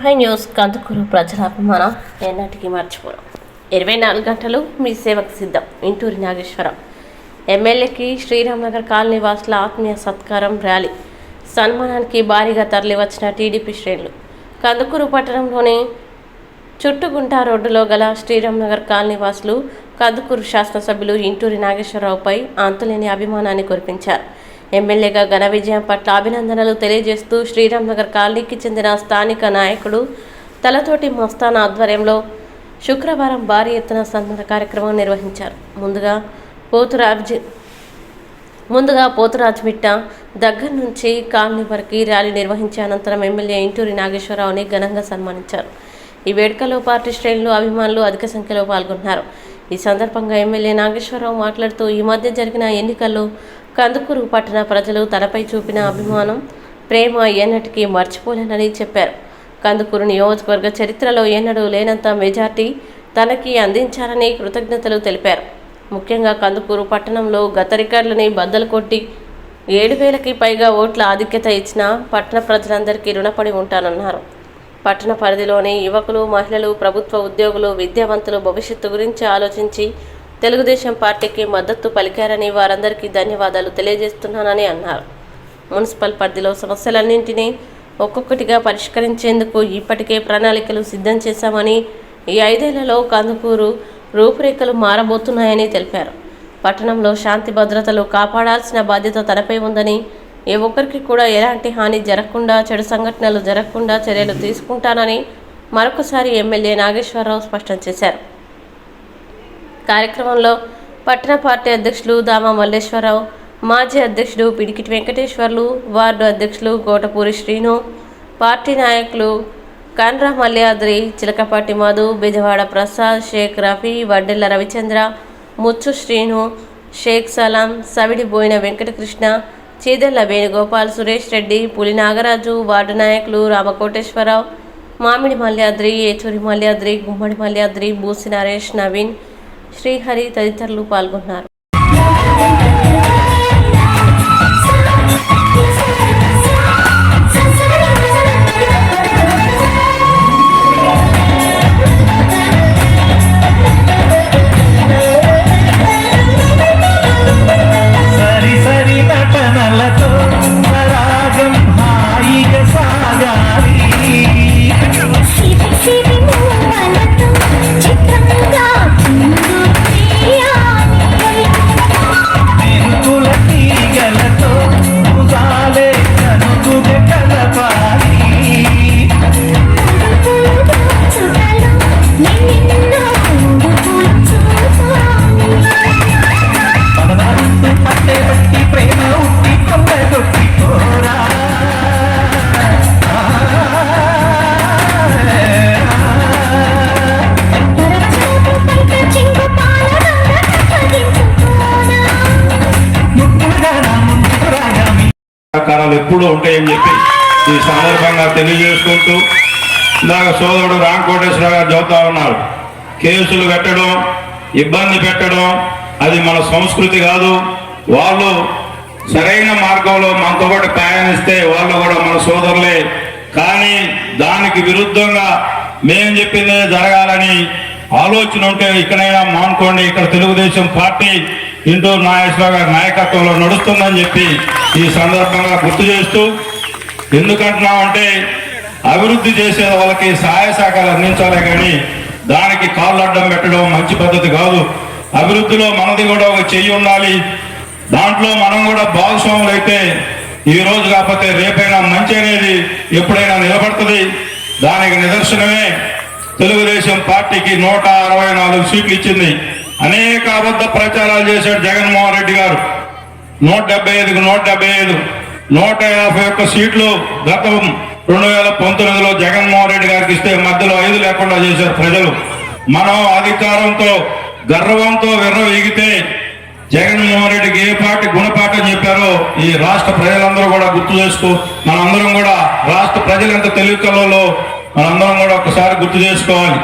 M5 news Kandukur ప్రజల అభిమానం ఎన్నటికీ మర్చిపోరు. 24 గంటలు మీ సేవకు సిద్ధం. ఇంటూరి నాగేశ్వరరావు ఎమ్మెల్యేకి శ్రీరామ్నగర్ కాలనీ వాసుల ఆత్మీయ సత్కారం ర్యాలీ సన్మానానికి భారీగా తరలివచ్చిన టీడీపీ శ్రేణులు. కందుకూరు పట్టణంలోని చుట్టుగుంట రోడ్డులో గల శ్రీరామ్నగర్ కాలనీ వాసులు కందుకూరు శాసనసభ్యులు ఇంటూరి నాగేశ్వరరావుపై అంతులేని అభిమానాన్ని కురిపించారు. ఎమ్మెల్యేగా ఘన విజయం పట్ల అభినందనలు తెలియజేస్తూ శ్రీరామ్నగర్ కాలనీకి చెందిన స్థానిక నాయకుడు తలతోటి మస్తాన్ ఆధ్వర్యంలో శుక్రవారం భారీ ఎత్తున సన్మాన కార్యక్రమం నిర్వహించారు. ముందుగా పోతురాజమిట్ట దగ్గర నుంచి కాలనీ వరకు ర్యాలీ నిర్వహించి అనంతరం ఎమ్మెల్యే ఇంటూరి నాగేశ్వరరావుని ఘనంగా సన్మానించారు. ఈ వేడుకలో పార్టీ శ్రేణులు, అభిమానులు అధిక సంఖ్యలో పాల్గొన్నారు. ఈ సందర్భంగా ఎమ్మెల్యే నాగేశ్వరరావు మాట్లాడుతూ ఈ మధ్య జరిగిన ఎన్నికల్లో కందుకూరు పట్టణ ప్రజలు తనపై చూపిన అభిమానం, ప్రేమ ఎన్నటికీ మర్చిపోలేనని చెప్పారు. కందుకూరు నియోజకవర్గ చరిత్రలో ఎన్నడూ లేనంత మెజార్టీ తనకి అందించారని కృతజ్ఞతలు తెలిపారు. ముఖ్యంగా కందుకూరు పట్టణంలో గత రికార్డులని బద్దలు కొట్టి 7,000కి పైగా ఓట్ల ఆధిక్యత ఇచ్చిన పట్టణ ప్రజలందరికీ రుణపడి ఉంటానన్నారు. పట్టణ పరిధిలోని యువకులు, మహిళలు, ప్రభుత్వ ఉద్యోగులు, విద్యావంతులు భవిష్యత్తు గురించి ఆలోచించి తెలుగుదేశం పార్టీకి మద్దతు పలికారని వారందరికీ ధన్యవాదాలు తెలియజేస్తున్నానని అన్నారు. మున్సిపల్ పరిధిలో సమస్యలన్నింటినీ ఒక్కొక్కటిగా పరిష్కరించేందుకు ఇప్పటికే ప్రణాళికలు సిద్ధం చేశామని, ఈ 5 ఏళ్లలో కందుకూరు రూపురేఖలు మారబోతున్నాయని తెలిపారు. పట్టణంలో శాంతి భద్రతలు కాపాడాల్సిన బాధ్యత తనపై ఉందని, ఏ ఒక్కరికి కూడా ఎలాంటి హాని జరగకుండా, చెడు సంఘటనలు జరగకుండా చర్యలు తీసుకుంటానని మరొకసారి ఎమ్మెల్యే నాగేశ్వరరావు స్పష్టం చేశారు. కార్యక్రమంలో పట్టణ పార్టీ అధ్యక్షులు దామ మల్లేశ్వరరావు, మాజీ అధ్యక్షుడు పిడికిటి వెంకటేశ్వర్లు, వార్డు అధ్యక్షులు గోటపూరి శ్రీను, పార్టీ నాయకులు కాన్రా మల్యాద్రి, చిలకపాటి మధు, బెజవాడ ప్రసాద్, షేక్ రఫీ, వడ్డెల్ల రవిచంద్ర, ముచ్చు శ్రీను, షేక్ సలాం, సవిడి బోయిన వెంకటకృష్ణ, చీదెల్ల వేణుగోపాల్, సురేష్ రెడ్డి, పులి నాగరాజు, వార్డు నాయకులు రామకోటేశ్వరరావు, మామిడి మల్యాద్రి, ఏచూరి మల్యాద్రి, గుమ్మడి మల్యాద్రి, బూసి నరేష్, నవీన్, శ్రీహరి తదితరులు పాల్గొన్నారు. ఎప్పుడు ఉంటాయని చెప్పి ఈ సందర్భంగా తెలియజేసుకుంటూ ఇందాక సోదరుడు రామకోటేశ్వర గారు చెబుతా ఉన్నారు. కేసులు పెట్టడం, ఇబ్బంది పెట్టడం అది మన సంస్కృతి కాదు. వాళ్ళు సరైన మార్గంలో మనతో పాటు ప్రయాణిస్తే వాళ్ళు కూడా మన సోదరులే. కానీ దానికి విరుద్ధంగా మేము చెప్పిందే జరగాలని ఆలోచన ఉంటే ఇక్కడైనా మానుకోండి. ఇక్కడ తెలుగుదేశం పార్టీ ఇంటూరి నాగేశ్వరరావు గారి నాయకత్వంలో నడుస్తుందని చెప్పి ఈ సందర్భంగా గుర్తు చేస్తూ, ఎందుకంటున్నామంటే అభివృద్ధి చేసే వాళ్ళకి సహాయ సహకారాలు అందించాలే కానీ దానికి కాళ్ళు అడ్డం పెట్టడం మంచి పద్ధతి కాదు. అభివృద్ధిలో మనది కూడా ఒక చెయ్యి ఉండాలి. దాంట్లో మనం కూడా భాగస్వాములు అయితే ఈ రోజు కాకపోతే రేపైనా మంచి అనేది ఎప్పుడైనా నిలబడుతుంది. దానికి నిదర్శనమే తెలుగుదేశం పార్టీకి 164 సీట్లు ఇచ్చింది. అనేక అబద్ధ ప్రచారాలు చేశాడు జగన్మోహన్ రెడ్డి గారు. 175కు 175, 151 సీట్లు గతం 2019లో జగన్మోహన్ రెడ్డి గారికి ఇస్తే మధ్యలో 5 లేకుండా చేశారు ప్రజలు. మనం అధికారంతో గర్వంతో విర్రవీగితే జగన్మోహన్ రెడ్డికి ఏ పార్టీ గుణపాఠం చెప్పారో ఈ రాష్ట్ర ప్రజలందరూ కూడా గుర్తు చేసుకో. మనందరం కూడా రాష్ట్ర ప్రజలు ఎంత తెలివికల్లో మనందరం కూడా ఒకసారి గుర్తు చేసుకోవాలి.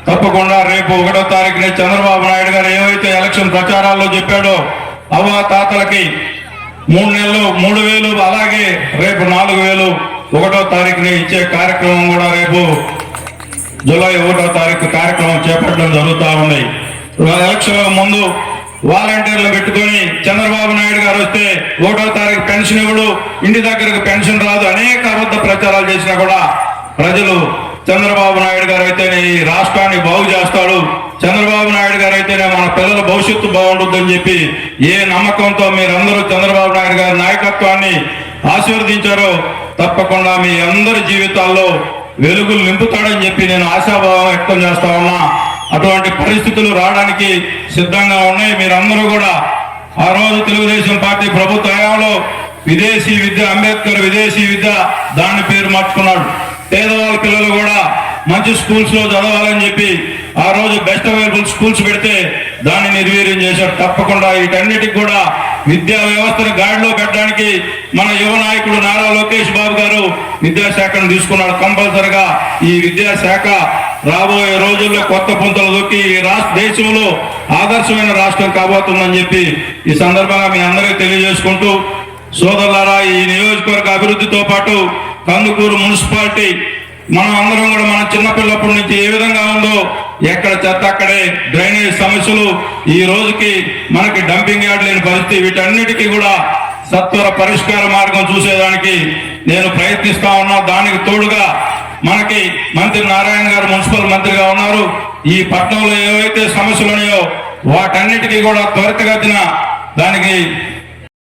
తప్పకుండా రేపు 1వ తారీఖున చంద్రబాబు నాయుడు గారు ఏవైతే ఎలక్షన్ ప్రచారాల్లో చెప్పాడో అవ్వ తాతలకి 3 నెలలు 3,000, అలాగే రేపు 4,000 1వ తారీఖుని ఇచ్చే కార్యక్రమం కూడా రేపు జూలై 1వ తారీఖు కార్యక్రమం చేపట్టడం జరుగుతూ ఉన్నాయి. ఎలక్షన్ ముందు వాలంటీర్లు పెట్టుకొని చంద్రబాబు నాయుడు గారు వస్తే 1వ తారీఖు పెన్షన్ ఇవ్వడు, ఇంటి దగ్గరకు పెన్షన్ రాదు, అనేక అబద్ధ ప్రచారాలు చేసినా కూడా ప్రజలు చంద్రబాబు నాయుడు గారు అయితేనే ఈ రాష్ట్రాన్ని బాగు చేస్తాడు, చంద్రబాబు నాయుడు గారు అయితేనే మన పిల్లల భవిష్యత్తు బాగుంటుందని చెప్పి ఏ నమ్మకంతో మీరందరూ చంద్రబాబు నాయుడు గారి నాయకత్వాన్ని ఆశీర్వదించారో తప్పకుండా మీ అందరి జీవితాల్లో వెలుగులు నింపుతాడని చెప్పి నేను ఆశాభావం వ్యక్తం చేస్తా ఉన్నా. అటువంటి పరిస్థితులు రావడానికి సిద్ధంగా ఉన్నాయి. మీరందరూ కూడా ఆ రోజు తెలుగుదేశం పార్టీ ప్రభుత్వ హయాంలో విదేశీ విద్య, అంబేద్కర్ విదేశీ విద్య దాని పేరు మార్చుకున్నాడు. పేదవాళ్ళ పిల్లలు కూడా మంచి స్కూల్స్ లో చదవాలని చెప్పి ఆ రోజు బెస్ట్ అవైలబుల్ స్కూల్స్ పెడితే దాన్ని నిర్వీర్యం చేశాడు. తప్పకుండా వీటన్నిటికి కూడా విద్యా వ్యవస్థను గాడిలో పెట్టడానికి మన యువ నాయకుడు నారా లోకేష్ బాబు గారు విద్యాశాఖను తీసుకున్నాడు. కంపల్సరిగా ఈ విద్యాశాఖ రాబోయే రోజుల్లో కొత్త పుంతలు దొక్కి ఈ దేశంలో ఆదర్శమైన రాష్ట్రం కాబోతుందని చెప్పి ఈ సందర్భంగా మీ అందరికీ తెలియజేసుకుంటూ, సోదరులారా, ఈ నియోజకవర్గ అభివృద్ధితో పాటు కందుకూరు మున్సిపాలిటీ మనం అందరం కూడా మన చిన్నపిల్లప్పటి నుంచి ఏ విధంగా ఉందో, ఎక్కడ చెత్త అక్కడే, డ్రైనేజ్ సమస్యలు, ఈ రోజుకి మనకి డంపింగ్ యార్డ్ లేని పరిస్థితి, వీటన్నిటికీ కూడా సత్వర పరిష్కార మార్గం చూసేదానికి నేను ప్రయత్నిస్తా ఉన్నా. దానికి తోడుగా మనకి మంత్రి నారాయణ గారు మున్సిపల్ మంత్రిగా ఉన్నారు. ఈ పట్టణంలో ఏవైతే సమస్యలు ఉన్నాయో వాటన్నిటికీ కూడా త్వరితగతిన దానికి